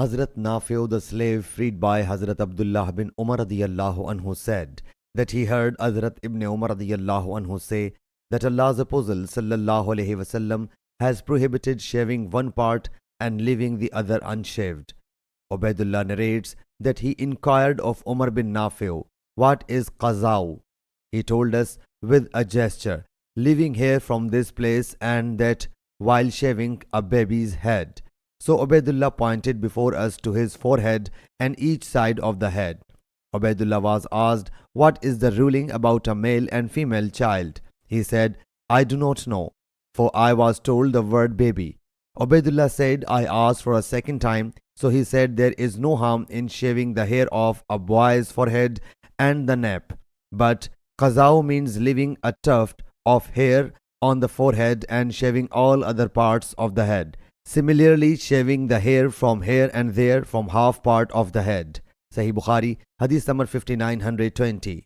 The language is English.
Hazrat Nafi, the slave freed by Hazrat Abdullah bin Umar radiyallahu anhu, said that he heard Hazrat Ibn Umar radiyallahu anhu say that Allah's Apostle sallallahu alaihi wasallam has prohibited shaving one part and leaving the other unshaved. Ubaidullah narrates that he inquired of Umar bin Nafi, "What is qazaw?" He told us with a gesture, "Leaving hair from this place," and that while shaving a baby's head. So Ubaidullah pointed before us to his forehead and each side of the head. Ubaidullah was asked, "What is the ruling about a male and female child?" He said, "I do not know, for I was told the word baby." Ubaidullah said, "I asked for a second time." So he said, "There is no harm in shaving the hair off a boy's forehead and the nape. But qazaw means leaving a tuft of hair on the forehead and shaving all other parts of the head. Similarly, shaving the hair from here and there from half part of the head." Sahih Bukhari, Hadith number 5920.